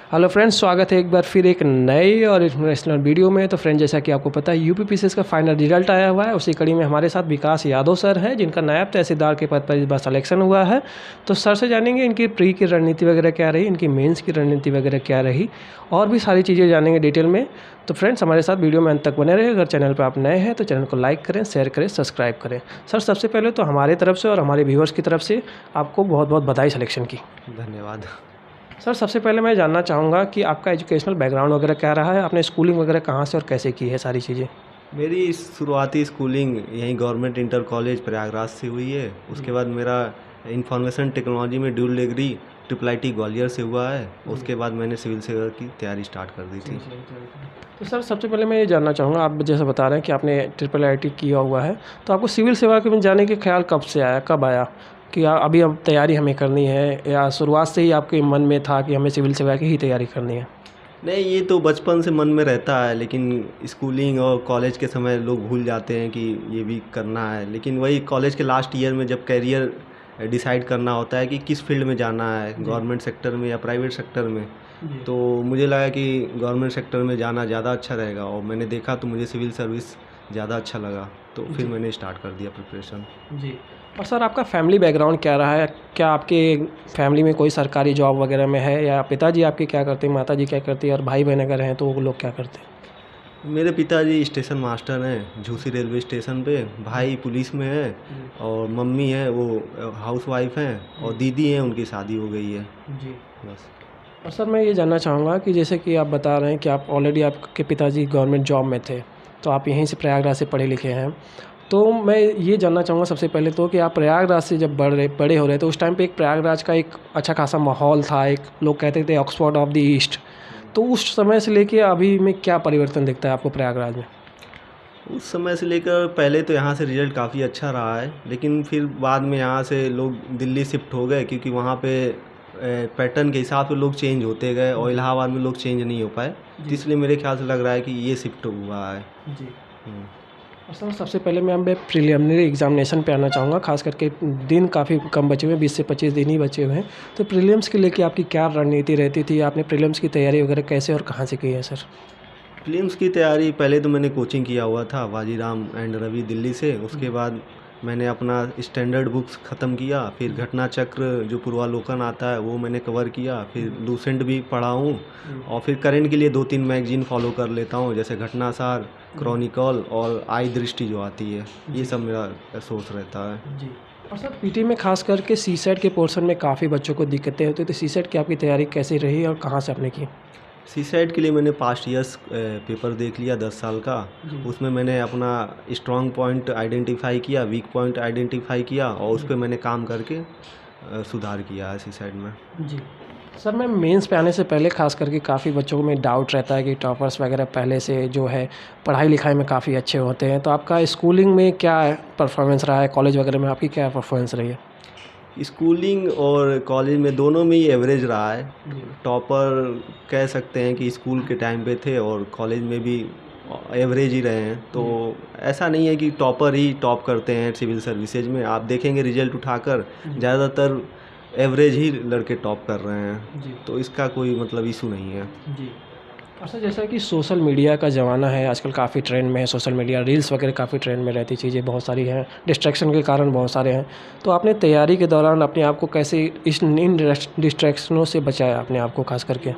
Hello friends, स्वागत है एक बार फिर एक नई और इंटरनेशनल वीडियो में। तो फ्रेंड्स, जैसा कि आपको पता है यूपी पीसीएस का फाइनल रिजल्ट आया हुआ है। उसी कड़ी में हमारे साथ विकास यादव सर हैं, जिनका नायब तहसीलदार के पद पर इस बार सिलेक्शन हुआ है। तो सर से जानेंगे इनकी प्री की रणनीति वगैरह क्या रही, इनकी मेंस की रणनीति वगैरह क्या रही, और भी सारी चीज़ें जानेंगे डिटेल में। तो फ्रेंड्स, हमारे साथ वीडियो में अंत तक बने रहे। अगर चैनल पर आप नए हैं तो चैनल को लाइक करें, शेयर करें, सब्सक्राइब करें। सर, सबसे पहले तो हमारे तरफ से और हमारे व्यूअर्स की तरफ से आपको बहुत बहुत बधाई सिलेक्शन की। धन्यवाद। सर, सबसे पहले मैं जानना चाहूँगा कि आपका एजुकेशनल बैकग्राउंड वगैरह क्या रहा है, आपने स्कूलिंग वगैरह कहाँ से और कैसे की है सारी चीज़ें। मेरी शुरुआती स्कूलिंग यहीं गवर्नमेंट इंटर कॉलेज प्रयागराज से हुई है। उसके बाद मेरा इंफॉर्मेशन टेक्नोलॉजी में ड्यूल डिग्री IIT ग्वालियर से हुआ है। उसके बाद मैंने सिविल सेवा की तैयारी स्टार्ट कर दी थी। तो सर, सबसे पहले मैं ये जानना चाहूँगा, आप जैसे बता रहे हैं कि आपने IIT किया हुआ है, तो आपको सिविल सेवा के में जाने के ख्याल कब से आया, कब आया कि अभी अब तैयारी हमें करनी है, या शुरुआत से ही आपके मन में था कि हमें सिविल सेवा की ही तैयारी करनी है। नहीं, ये तो बचपन से मन में रहता है, लेकिन स्कूलिंग और कॉलेज के समय लोग भूल जाते हैं कि ये भी करना है। लेकिन वही कॉलेज के लास्ट ईयर में जब कैरियर डिसाइड करना होता है कि किस फील्ड में जाना है, गवर्नमेंट सेक्टर में या प्राइवेट सेक्टर में, तो मुझे लगा कि गवर्नमेंट सेक्टर में जाना ज़्यादा अच्छा रहेगा। और मैंने देखा तो मुझे सिविल सर्विस ज़्यादा अच्छा लगा, तो फिर मैंने स्टार्ट कर दिया प्रिपरेशन। जी। और सर, आपका फैमिली बैकग्राउंड क्या रहा है? क्या आपके फैमिली में कोई सरकारी जॉब वगैरह में है, या पिताजी आपके क्या करते हैं, माताजी क्या करती है, और भाई बहन अगर हैं तो वो लोग क्या करते हैं? मेरे पिताजी स्टेशन मास्टर हैं झूसी रेलवे स्टेशन पे, भाई पुलिस में है, और मम्मी है वो हाउस वाइफ हैं, और दीदी हैं उनकी शादी हो गई है। जी। बस। और सर, मैं ये जानना चाहूँगा कि जैसे कि आप बता रहे हैं कि आप ऑलरेडी आपके पिताजी गवर्नमेंट जॉब में थे, तो आप यहीं से प्रयागराज से पढ़े लिखे हैं। तो मैं ये जानना चाहूँगा सबसे पहले तो कि आप प्रयागराज से जब बड़े हो रहे तो उस टाइम पे एक प्रयागराज का एक अच्छा खासा माहौल था, एक लोग कहते थे ऑक्सफोर्ड ऑफ द ईस्ट। तो उस समय से लेके अभी में क्या परिवर्तन दिखता है आपको प्रयागराज में? उस समय से लेकर पहले तो यहाँ से रिज़ल्ट काफ़ी अच्छा रहा है, लेकिन फिर बाद में यहाँ से लोग दिल्ली शिफ्ट हो गए, क्योंकि वहाँ पे पैटर्न के हिसाब से लोग चेंज होते गए, और इलाहाबाद में लोग चेंज नहीं हो पाए। तो इसलिए मेरे ख्याल से लग रहा है कि ये शिफ्ट हुआ है। जी। हम्म। और सर, सबसे पहले मैं प्रिलिमिनरी एग्जामिनेशन पे आना चाहूँगा, खास करके दिन काफ़ी कम बचे हुए हैं, 20 से 25 दिन ही बचे हुए हैं। तो प्रीलिम्स के लेके आपकी क्या रणनीति रहती थी? आपने प्रीलिम्स की तैयारी वगैरह कैसे और कहाँ से की है सर? फिल्म्स की तैयारी पहले तो मैंने कोचिंग किया हुआ था बाजीराम एंड रवि दिल्ली से। उसके बाद मैंने अपना स्टैंडर्ड बुक्स ख़त्म किया, फिर घटना चक्र जो पूर्वालोकन आता है वो मैंने कवर किया, फिर लूसेंट भी पढ़ा हूँ, और फिर करंट के लिए 2-3 मैगजीन फॉलो कर लेता हूँ, जैसे घटनासार, क्रॉनिकल और आई दृष्टि जो आती है। ये सब मेरा सोर्स रहता है। जी। और सर, पीटी में खास करके सीसेट के पोर्शन में काफ़ी बच्चों को दिक्कतें होती हैं, तो सीसेट की आपकी तैयारी कैसी रही और कहाँ से आपने की? सीसेट के लिए मैंने पास्ट ईयर्स पेपर देख लिया 10 साल का। उसमें मैंने अपना स्ट्रॉन्ग पॉइंट आइडेंटिफाई किया, वीक पॉइंट आइडेंटिफाई किया, और उस पे मैंने काम करके सुधार किया है सीसेट में। जी। सर, मैं मेंस पे आने से पहले खास करके काफ़ी बच्चों में डाउट रहता है कि टॉपर्स वगैरह पहले से जो है पढ़ाई लिखाई में काफ़ी अच्छे होते हैं। तो आपका स्कूलिंग में क्या परफॉर्मेंस रहा है, कॉलेज वगैरह में आपकी क्या परफॉर्मेंस रही है? स्कूलिंग और कॉलेज में दोनों में ही एवरेज रहा है। टॉपर कह सकते हैं कि स्कूल के टाइम पे थे, और कॉलेज में भी एवरेज ही रहे हैं। तो ऐसा नहीं है कि टॉपर ही टॉप करते हैं सिविल सर्विसेज में। आप देखेंगे रिजल्ट उठाकर ज़्यादातर एवरेज ही लड़के टॉप कर रहे हैं, तो इसका कोई मतलब इशू नहीं है। जी। अच्छा, जैसा कि सोशल मीडिया का ज़माना है आजकल, काफ़ी ट्रेंड में है सोशल मीडिया, रील्स वगैरह काफ़ी ट्रेंड में रहती चीज़ें बहुत सारी हैं, डिस्ट्रैक्शन के कारण बहुत सारे हैं। तो आपने तैयारी के दौरान अपने आप को कैसे इन डिस्ट्रैक्शनों से बचाया अपने आप को खास करके?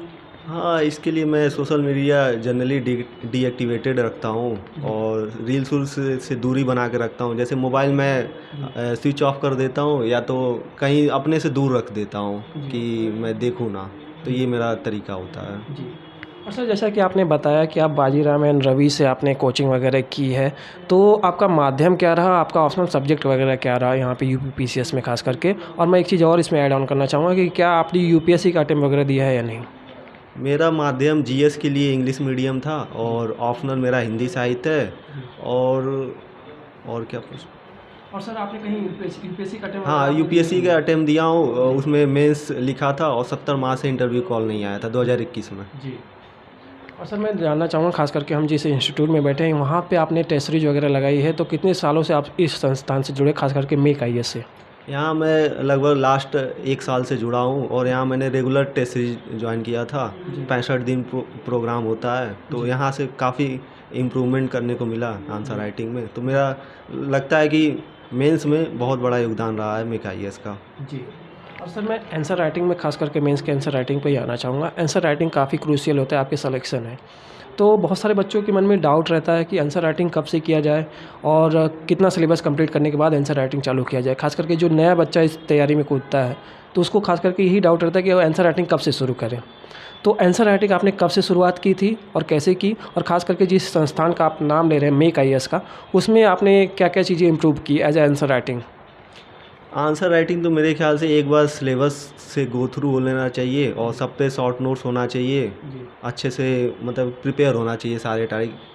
हाँ, इसके लिए मैं सोशल मीडिया जनरली डीएक्टिवेटेड रखता हूँ, और रील्स उल्स से दूरी बना के रखता हूँ। जैसे मोबाइल मैं स्विच ऑफ कर देता हूँ, या तो कहीं अपने से दूर रख देता हूँ कि मैं देखूँ ना। तो ये मेरा तरीका होता है। जी। अच्छा, जैसा कि आपने बताया कि आप बाजीराम एंड रवि से आपने कोचिंग वगैरह की है, तो आपका माध्यम क्या रहा, आपका ऑप्शनल सब्जेक्ट वगैरह क्या रहा यहाँ पे यूपी पीसीएस में खास करके? और मैं एक चीज़ और इसमें ऐड ऑन करना चाहूँगा कि क्या आपने यूपीएससी का अटेम्प्ट वगैरह दिया है या नहीं? मेरा माध्यम जीएस के लिए इंग्लिश मीडियम था, और ऑप्शनल मेरा हिंदी साहित्य है। और क्या पूछ। और सर, आपने कहीं यूपीएससी का अटेम्प्ट वगैरह हाँ, आपने दिया यूपीएससी नहीं? का अटेम्प्ट दिया हूँ। उसमें मेंस लिखा था, और 70 मार्क्स से इंटरव्यू कॉल नहीं आया था 2021 में। जी। और सर, मैं जानना चाहूँगा खास करके हम जिस इंस्टीट्यूट में बैठे हैं वहाँ पे आपने टेस्ट सीरीज वगैरह लगाई है, तो कितने सालों से आप इस संस्थान से जुड़े, खास करके मेक आईएएस से? यहाँ मैं लगभग लास्ट 1 साल से जुड़ा हूँ और यहाँ मैंने रेगुलर टेस्ट सीरीज ज्वाइन किया था। जी। 65 दिन प्रोग्राम होता है, तो जी। यहाँ से काफ़ी इम्प्रूवमेंट करने को मिला आंसर जी। राइटिंग में। तो मेरा लगता है कि मेंस में बहुत बड़ा योगदान रहा है मेक आईएएस का। जी। और सर मैं आंसर राइटिंग में खास करके मेंस के आंसर राइटिंग पे ही आना चाहूँगा। आंसर राइटिंग काफ़ी क्रूशियल होता है आपके सिलेक्शन में। तो बहुत सारे बच्चों के मन में डाउट रहता है कि आंसर राइटिंग कब से किया जाए और कितना सिलेबस कंप्लीट करने के बाद आंसर राइटिंग चालू किया जाए। खास करके जो नया बच्चा इस तैयारी में कूदता है तो उसको खास करके यही डाउट रहता है कि वो आंसर राइटिंग कब से शुरू करें। तो आंसर राइटिंग आपने कब से शुरुआत की थी और कैसे की, और ख़ास करके जिस संस्थान का आप नाम ले रहे हैं मेक आईएएस का, उसमें आपने क्या क्या चीज़ें इम्प्रूव की as a answer writing? Answer writing तो मेरे ख्याल से एक बार सिलेबस से गो थ्रू हो लेना चाहिए और सब पे शॉर्ट नोट्स होना चाहिए। जी। अच्छे से मतलब प्रिपेयर होना चाहिए सारे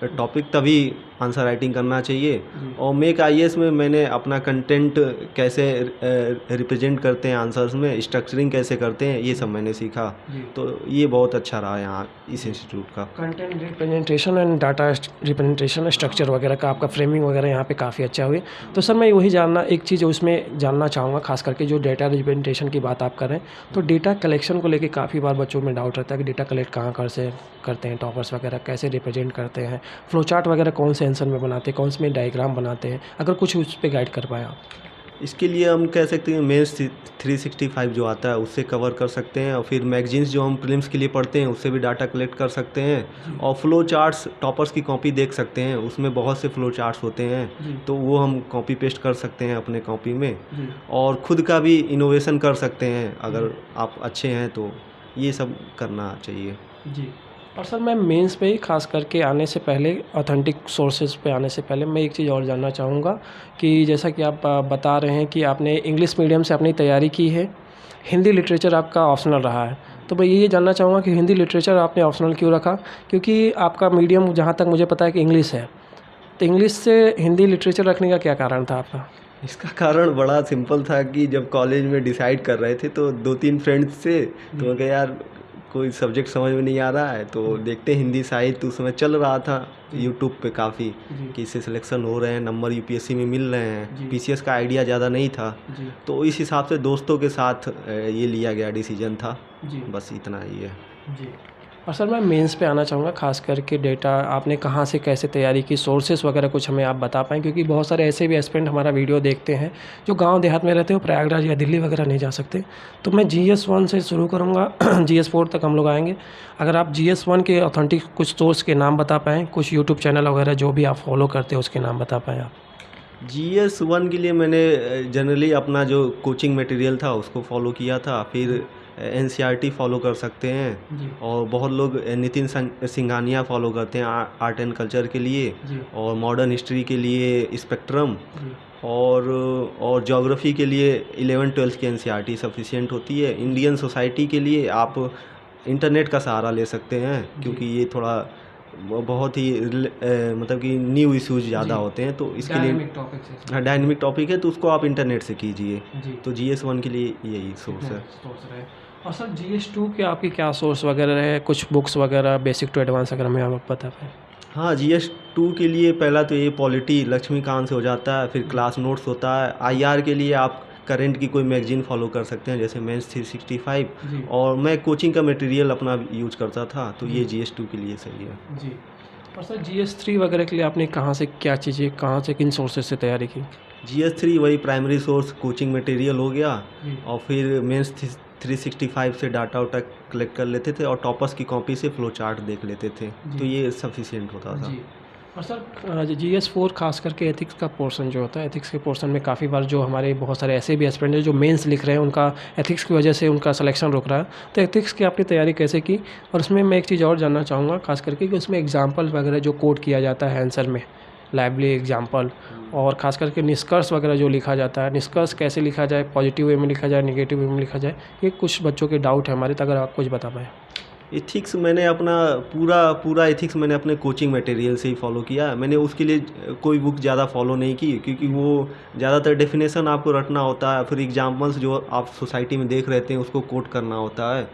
टॉपिक, तभी आंसर राइटिंग करना चाहिए। जी। और मेक आईएएस में मैंने अपना कंटेंट कैसे रिप्रेजेंट करते हैं आंसर्स में, स्ट्रक्चरिंग कैसे करते हैं, ये सब मैंने सीखा। जी। तो ये बहुत अच्छा रहा यहाँ इस इंस्टीट्यूट का। Content representation and data representation structure वगैरह का आपका फ्रेमिंग वगैरह यहाँ पे काफ़ी अच्छा हुई। तो सर मैं वही जानना एक चीज़ उसमें जानना चाहूँगा, खास करके जो डेटा रिप्रेजेंटेशन की बात आप कर रहे हैं, तो डेटा कलेक्शन को लेके काफ़ी बार बच्चों में डाउट रहता है कि डेटा कलेक्ट कहाँ कर से करते हैं टॉपर्स वगैरह, कैसे रिप्रेजेंट करते हैं, फ्लो चार्ट वगैरह कौन से आंसर में बनाते हैं, कौन से में डायग्राम बनाते हैं, अगर कुछ उस पर गाइड कर पाएँ आप। इसके लिए हम कह सकते हैं मेंस 365 जो आता है उससे कवर कर सकते हैं, और फिर मैगजीन्स जो हम प्रीलिम्स के लिए पढ़ते हैं उससे भी डाटा कलेक्ट कर सकते हैं। और फ्लो चार्ट्स टॉपर्स की कॉपी देख सकते हैं, उसमें बहुत से फ्लो चार्ट्स होते हैं, तो वो हम कॉपी पेस्ट कर सकते हैं अपने कॉपी में। और ख़ुद का भी इनोवेशन कर सकते हैं अगर आप अच्छे हैं तो। ये सब करना चाहिए जी। और सर मैं मेंस पे ही खास करके आने से पहले, ऑथेंटिक सोर्सेज पे आने से पहले मैं एक चीज़ और जानना चाहूँगा कि जैसा कि आप बता रहे हैं कि आपने इंग्लिश मीडियम से अपनी तैयारी की है, हिंदी लिटरेचर आपका ऑप्शनल रहा है, तो मैं ये जानना चाहूँगा कि हिंदी लिटरेचर आपने ऑप्शनल क्यों रखा? क्योंकि आपका मीडियम जहाँ तक मुझे पता है कि इंग्लिश है, तो इंग्लिश से हिंदी लिटरेचर रखने का क्या कारण था आपका? इसका कारण बड़ा सिंपल था कि जब कॉलेज में डिसाइड कर रहे थे तो 2-3 फ्रेंड्स से, तो मैं कहा यार कोई सब्जेक्ट समझ में नहीं आ रहा है तो देखते हैं हिंदी साहित्य। उस समय चल रहा था यूट्यूब पे काफ़ी कि इससे सिलेक्शन हो रहे हैं, नंबर यूपीएससी में मिल रहे हैं, पीसीएस का आइडिया ज़्यादा नहीं था, तो इस हिसाब से दोस्तों के साथ ये लिया गया डिसीजन था। बस इतना ही है। जी। और सर मैं मेंस पे आना चाहूँगा, खास करके डेटा आपने कहाँ से कैसे तैयारी की, सोर्सेस वगैरह कुछ हमें आप बता पाएँ, क्योंकि बहुत सारे ऐसे भी एस्पिरेंट हमारा वीडियो देखते हैं जो गांव देहात में रहते हैं, वो प्रयागराज या दिल्ली वगैरह नहीं जा सकते। तो मैं GS1 से शुरू करूँगा GS4 तक हम लोग आएंगे। अगर आप GS1 के ऑथेंटिक कुछ सोर्स के नाम बता पाएँ, कुछ यूट्यूब चैनल वगैरह जो भी आप फॉलो करते हैं उसके नाम बता पाएँ आप। GS1 के लिए मैंने जनरली अपना जो कोचिंग मटेरियल था उसको फॉलो किया था, फिर NCERT फॉलो कर सकते हैं, और बहुत लोग नितिन सिंघानिया फॉलो करते हैं आर्ट एंड कल्चर के लिए, और मॉडर्न हिस्ट्री के लिए स्पेक्ट्रम, और ज्योग्राफी के लिए 11-12 की NCERT सफिशिएंट होती है। इंडियन सोसाइटी के लिए आप इंटरनेट का सहारा ले सकते हैं, क्योंकि ये थोड़ा बहुत ही मतलब कि न्यू इश्यूज ज़्यादा होते हैं, तो इसके लिए हाँ डायनेमिक टॉपिक है, तो उसको आप इंटरनेट से कीजिए। तो GS1 के लिए यही सोर्स है। और सर GS2 के आपकी क्या सोर्स वगैरह है, कुछ बुक्स वगैरह बेसिक टू एडवांस अगर हमें आप बता पाएँ। हाँ, GS2 के लिए पहला तो ये पॉलिटी लक्ष्मीकांत से हो जाता है, फिर क्लास नोट्स होता है। IR के लिए आप करंट की कोई मैगजीन फॉलो कर सकते हैं जैसे मेंस 365, और मैं कोचिंग का मटेरियल अपना यूज करता था, तो ये GS2 के लिए सही है। जी। और सर GS3 वगैरह के लिए आपने कहाँ से क्या चीज़ें, कहाँ से किन सोर्सेज से तैयारी की? GS3 वही प्राइमरी सोर्स कोचिंग मटेरियल हो गया, और फिर मेंस 365 से डाटा वाटा कलेक्ट कर लेते थे, और टॉपर्स की कॉपी से फ्लो चार्ट देख लेते थे, तो ये सफिशिएंट होता था। और सर GS4 खास करके एथिक्स का पोर्शन जो होता है, एथिक्स के पोर्शन में काफ़ी बार जो हमारे बहुत सारे ऐसे भी एस्पिरेंट हैं जो मेंस लिख रहे हैं, उनका एथिक्स की वजह से उनका सिलेक्शन रुक रहा है, तो एथिक्स की आपने तैयारी कैसे की? और उसमें मैं एक चीज़ और जानना चाहूँगा, खास करके कि उसमें एग्जाम्पल वगैरह जो कोट किया जाता है आंसर में, लाइवली एग्जाम्पल, और ख़ास करके निष्कर्ष वगैरह जो लिखा जाता है, निष्कर्ष कैसे लिखा जाए, पॉजिटिव वे में लिखा जाए, नेगेटिव वे में लिखा जाए, ये कुछ बच्चों के डाउट है हमारे, तो अगर आप कुछ बता पाएँ। एथिक्स मैंने अपना पूरा एथिक्स मैंने अपने कोचिंग मटेरियल से ही फॉलो किया। मैंने उसके लिए कोई बुक ज़्यादा फॉलो नहीं की, क्योंकि वो ज़्यादातर डेफिनेशन आपको रटना होता है, फिर एग्जाम्पल्स जो आप सोसाइटी में देख रहते हैं उसको कोट करना होता है,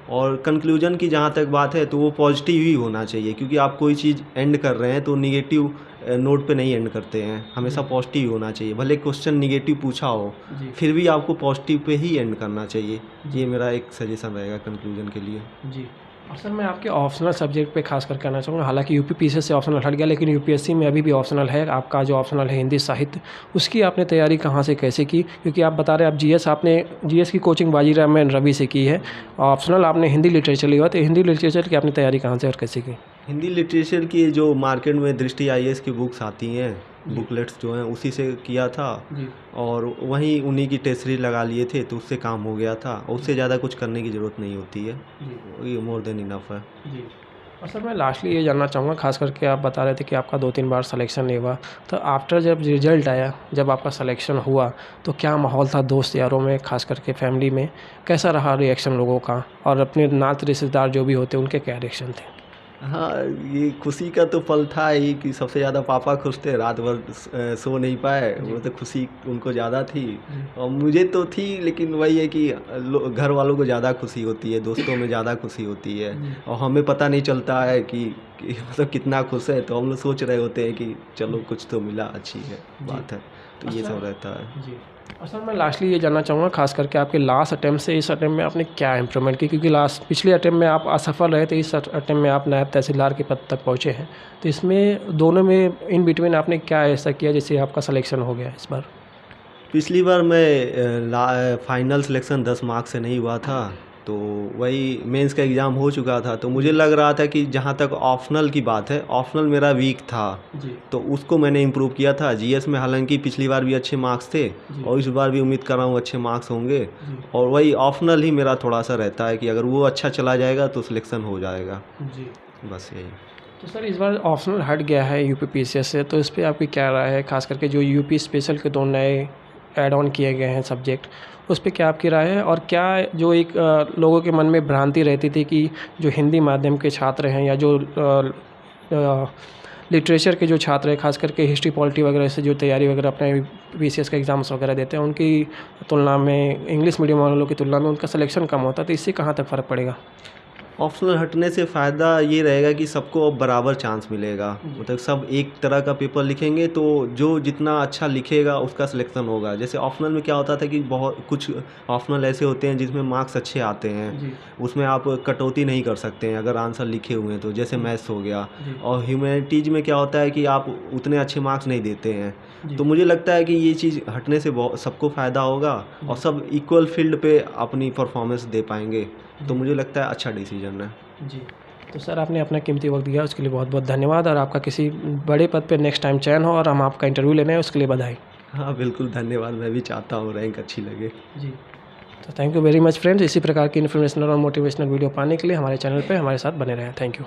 और कंक्लूजन की जहाँ तक बात है तो वो पॉजिटिव ही होना चाहिए, क्योंकि आप कोई चीज़ एंड कर रहे हैं तो निगेटिव नोट पे नहीं एंड करते हैं, हमेशा पॉजिटिव ही होना चाहिए। भले क्वेश्चन निगेटिव पूछा हो जी। फिर भी आपको पॉजिटिव पे ही एंड करना चाहिए। ये मेरा एक सजेशन रहेगा कंक्लूजन के लिए। जी। और सर मैं आपके ऑप्शनल सब्जेक्ट पे खास कर कहना चाहूँगा, हालांकि यूपी पीसीएस से ऑप्शनल हट गया लेकिन यूपीएससी में अभी भी ऑप्शनल है। आपका जो ऑप्शनल है हिंदी साहित्य, उसकी आपने तैयारी कहाँ से कैसे की? क्योंकि आप बता रहे हैं आप जीएस की कोचिंग बाजीराव रवि से की है, ऑप्शनल आपने हिंदी लिटरेचर लिया, तो हिंदी लिटरेचर की आपने तैयारी कहाँ से और कैसे की? हिंदी लिटरेचर की जो मार्केट में दृष्टि आईएएस की बुक्स आती हैं, जी। बुकलेट्स जो हैं उसी से किया था जी। और वहीं उन्हीं की टेस्ट सीरीज लगा लिए थे तो उससे काम हो गया था। उससे ज़्यादा कुछ करने की ज़रूरत नहीं होती है, जी। ये मोर देन इनफ है। जी। और सर मैं लास्टली ये जानना चाहूँगा, खास करके आप बता रहे थे कि आपका 2-3 बार सिलेक्शन नहीं हुआ, तो आफ्टर जब रिजल्ट आया, जब आपका सिलेक्शन हुआ, तो क्या माहौल था दोस्त यारों में, खास करके फैमिली में? कैसा रहा रिएक्शन लोगों का, और अपने नाते रिश्तेदार जो भी होते उनके क्या रिएक्शन थे? हाँ, ये खुशी का तो पल था ही कि सबसे ज़्यादा पापा खुश थे, रात भर सो नहीं पाए, वो तो खुशी उनको ज़्यादा थी और मुझे तो थी, लेकिन वही है कि घर वालों को ज़्यादा खुशी होती है, दोस्तों में ज़्यादा खुशी होती है और हमें पता नहीं चलता है कि मतलब कितना खुश है, तो हम लोग सोच रहे होते हैं कि चलो कुछ तो मिला, अच्छी है बात है, तो ये सब रहता है। जी। और सर मैं लास्टली ये जानना चाहूँगा, खास करके आपके लास्ट अटेम्प्ट से इस अटेम्प्ट में आपने क्या इम्प्रूवमेंट की? क्योंकि पिछले अटेम्प्ट में आप असफल रहे थे, इस अटेम्प्ट में आप नायब तहसीलदार के पद तक पहुँचे हैं, तो इसमें दोनों में इन बिटवीन आपने क्या ऐसा किया जिससे आपका सिलेक्शन हो गया इस बार? पिछली बार मैं फाइनल सिलेक्शन 10 मार्क्स से नहीं हुआ था, तो वही मेंस का एग्ज़ाम हो चुका था, तो मुझे लग रहा था कि जहाँ तक ऑप्शनल की बात है, ऑप्शनल मेरा वीक था जी। तो उसको मैंने इम्प्रूव किया था। जीएस में हालांकि पिछली बार भी अच्छे मार्क्स थे और इस बार भी उम्मीद कर रहा हूँ अच्छे मार्क्स होंगे और वही ऑप्शनल ही मेरा थोड़ा सा रहता है कि अगर वो अच्छा चला जाएगा तो सिलेक्शन हो जाएगा। जी। बस यही। तो सर इस बार ऑप्शनल हट गया है यूपी पीसीएस से, तो इस पर आपकी क्या राय है? खास करके जो यूपी स्पेशल के 2 नए ऐड ऑन किए गए हैं सब्जेक्ट, उस पे क्या आपकी राय है? और क्या जो एक लोगों के मन में भ्रांति रहती थी कि जो हिंदी माध्यम के छात्र हैं या जो लिटरेचर के जो छात्र हैं, खास करके हिस्ट्री पॉलिटी वगैरह से जो तैयारी वगैरह अपने पीसीएस के एग्ज़ाम्स वगैरह देते हैं, उनकी तुलना में इंग्लिश मीडियम वालों की तुलना में उनका सिलेक्शन कम होता है, तो इससे कहाँ तक फ़र्क पड़ेगा? ऑप्शनल हटने से फ़ायदा ये रहेगा कि सबको अब बराबर चांस मिलेगा, मतलब सब एक तरह का पेपर लिखेंगे तो जो जितना अच्छा लिखेगा उसका सिलेक्शन होगा। जैसे ऑप्शनल में क्या होता था कि बहुत कुछ ऑप्शनल ऐसे होते हैं जिसमें मार्क्स अच्छे आते हैं, उसमें आप कटौती नहीं कर सकते हैं अगर आंसर लिखे हुए हैं तो, जैसे मैथ्स हो गया। और ह्यूमैनिटीज़ में क्या होता है कि आप उतने अच्छे मार्क्स नहीं देते हैं, तो मुझे लगता है कि ये चीज़ हटने से सबको फ़ायदा होगा और सब इक्वल फील्ड पे अपनी परफॉर्मेंस दे पाएंगे, तो मुझे लगता है अच्छा डिसीजन है। जी। तो सर आपने अपना कीमती वक्त दिया उसके लिए बहुत बहुत धन्यवाद, और आपका किसी बड़े पद पे नेक्स्ट टाइम चयन हो और हम आपका इंटरव्यू लेने हैं उसके लिए बधाई। हाँ बिल्कुल, धन्यवाद। मैं भी चाहता हूँ रैंक अच्छी लगे। जी। तो thank you very much friends. इसी प्रकार की इन्फॉर्मेशनल और मोटिवेशनल वीडियो पाने के लिए हमारे चैनल पे हमारे साथ बने रहें। Thank you.